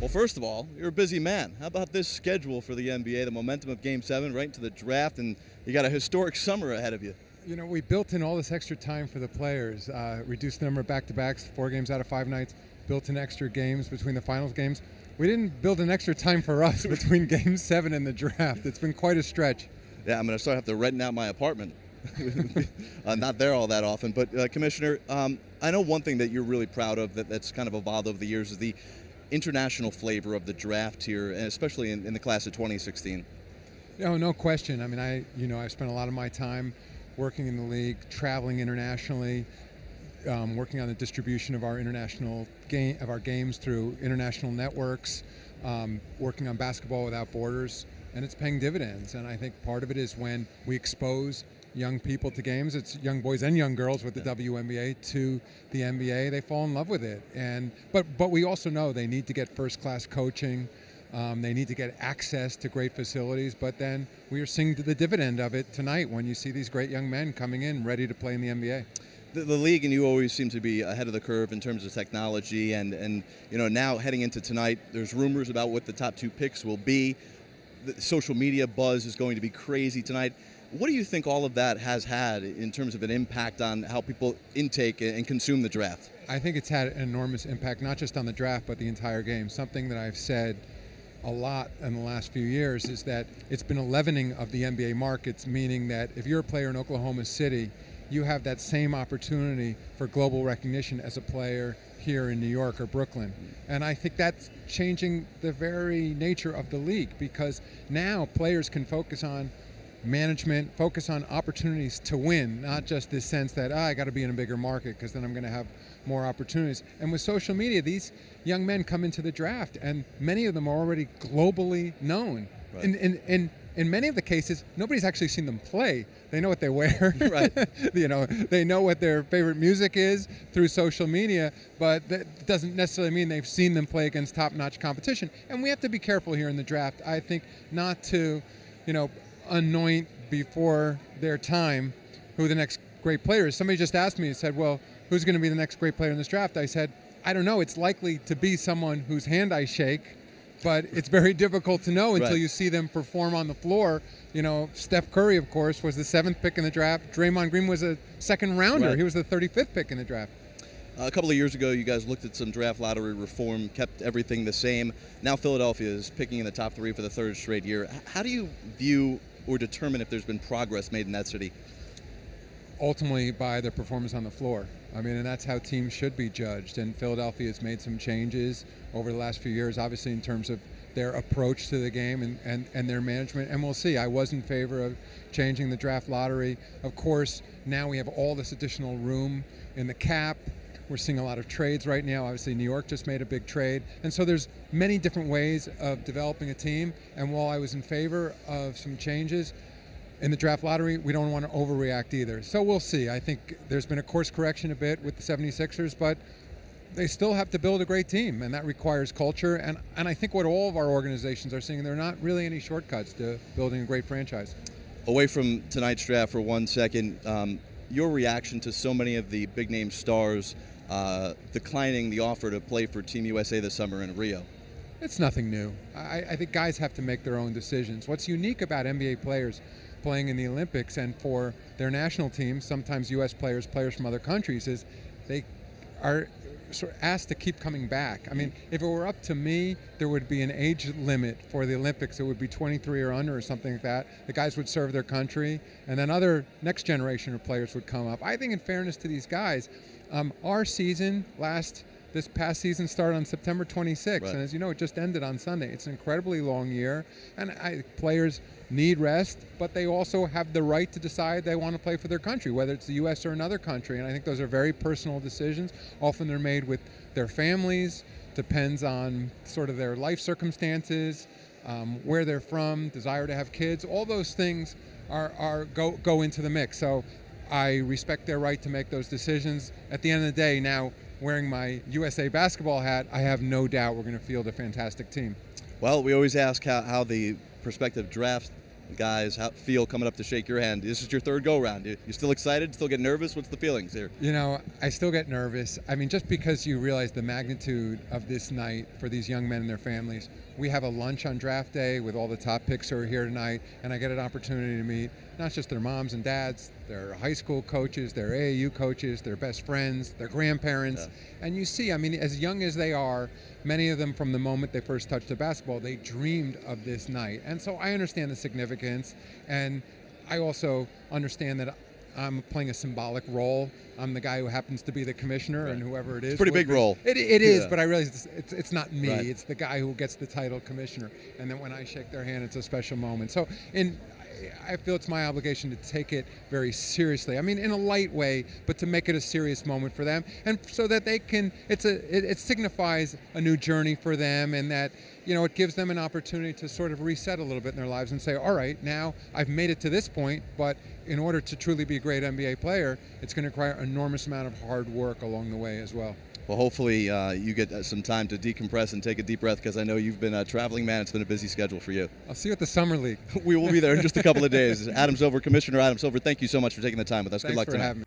Well, first of all, you're a busy man. How about this schedule for the NBA, the momentum of Game 7 right into the draft, and you got a historic summer ahead of you. You know, we built in all this extra time for the players, reduced the number of back-to-backs, 4 games out of 5 nights, built in extra games between the finals games. We didn't build an extra time for us between Game 7 and the draft. It's been quite a stretch. Yeah, I'm going to start have to rent out my apartment. Not there all that often. But, Commissioner, I know one thing that you're really proud of that's kind of evolved over the years is the international flavor of the draft here, and especially in the class of 2016. No question. I mean, I've spent a lot of my time working in the league, traveling internationally, working on the distribution of our games through international networks, working on Basketball Without Borders, and it's paying dividends. And I think part of it is when we expose young people to games, it's young boys and young girls with the WNBA to the NBA, they fall in love with it. But we also know they need to get first-class coaching. They need to get access to great facilities, but then we are seeing the dividend of it tonight when you see these great young men coming in ready to play in the NBA. The league and you always seem to be ahead of the curve in terms of technology, and now heading into tonight, there's rumors about what the top 2 picks will be. The social media buzz is going to be crazy tonight. What do you think all of that has had in terms of an impact on how people intake and consume the draft? I think it's had an enormous impact, not just on the draft, but the entire game. Something that I've said a lot in the last few years is that it's been a leavening of the NBA markets, meaning that if you're a player in Oklahoma City, you have that same opportunity for global recognition as a player here in New York or Brooklyn. And I think that's changing the very nature of the league, because now players can focus on management, focus on opportunities to win, not just this sense that I got to be in a bigger market because then I'm going to have more opportunities. And with social media, these young men come into the draft, and many of them are already globally known. Right. In many of the cases, nobody's actually seen them play. They know what they wear. Right. They know what their favorite music is through social media, but that doesn't necessarily mean they've seen them play against top-notch competition. And we have to be careful here in the draft, I think, not to, anoint before their time who the next great player is. Somebody just asked me and said, well, who's going to be the next great player in this draft? I said, I don't know. It's likely to be someone whose hand I shake, but it's very difficult to know until you see them perform on the floor. Steph Curry, of course, was the 7th pick in the draft. Draymond Green was a second rounder. Right. He was the 35th pick in the draft. A couple of years ago, you guys looked at some draft lottery reform, kept everything the same. Now Philadelphia is picking in the top 3 for the 3rd straight year. How do you view or determine if there's been progress made in that city? Ultimately by their performance on the floor. And that's how teams should be judged. And Philadelphia has made some changes over the last few years, obviously in terms of their approach to the game and their management. And we'll see. I was in favor of changing the draft lottery. Of course, now we have all this additional room in the cap. We're seeing a lot of trades right now. Obviously, New York just made a big trade. And so there's many different ways of developing a team. And while I was in favor of some changes in the draft lottery, we don't want to overreact either. So we'll see. I think there's been a course correction a bit with the 76ers, but they still have to build a great team, and that requires culture. And I think what all of our organizations are seeing, there are not really any shortcuts to building a great franchise. Away from tonight's draft for 1 second, your reaction to so many of the big-name stars declining the offer to play for Team USA this summer in Rio. It's nothing new. I think guys have to make their own decisions. What's unique about NBA players playing in the Olympics and for their national teams, sometimes U.S. players from other countries, is they are sort of asked to keep coming back. If it were up to me, there would be an age limit for the Olympics. It would be 23 or under or something like that. The guys would serve their country, and then other next generation of players would come up. I think in fairness to these guys, our season this past season started on September 26th, right. And as you know, it just ended on Sunday. It's an incredibly long year, and players need rest, but they also have the right to decide they want to play for their country, whether it's the U.S. or another country, and I think those are very personal decisions. Often they're made with their families, depends on sort of their life circumstances, where they're from, desire to have kids. All those things go into the mix. So I respect their right to make those decisions. At the end of the day, now wearing my USA basketball hat, I have no doubt we're going to field a fantastic team. Well, we always ask how the prospective draft guys feel coming up to shake your hand? This is your third go-round. You still excited? Still get nervous? What's the feelings here? You know, I still get nervous. I mean, just because you realize the magnitude of this night for these young men and their families. We have a lunch on draft day with all the top picks who are here tonight, and I get an opportunity to meet not just their moms and dads, their high school coaches, their AAU coaches, their best friends, their grandparents. Yeah. And you see, I mean, as young as they are, many of them from the moment they first touched the basketball, they dreamed of this night. And so I understand the significance, and I also understand that I'm playing a symbolic role. I'm the guy who happens to be the commissioner, right. And whoever it is. It's a pretty big role. It is, but I realize it's not me. Right. It's the guy who gets the title commissioner. And then when I shake their hand, it's a special moment. So I feel it's my obligation to take it very seriously. I mean, in a light way, but to make it a serious moment for them, and so that they can. It signifies a new journey for them, and that it gives them an opportunity to sort of reset a little bit in their lives and say, all right, now I've made it to this point, but in order to truly be a great NBA player, it's going to require an enormous amount of hard work along the way as well. Well, hopefully you get some time to decompress and take a deep breath, because I know you've been a traveling man. It's been a busy schedule for you. I'll see you at the Summer League. We will be there in just a couple of days. Adam Silver, Commissioner Adam Silver, thank you so much for taking the time with us. Thanks Good luck for tonight. having me.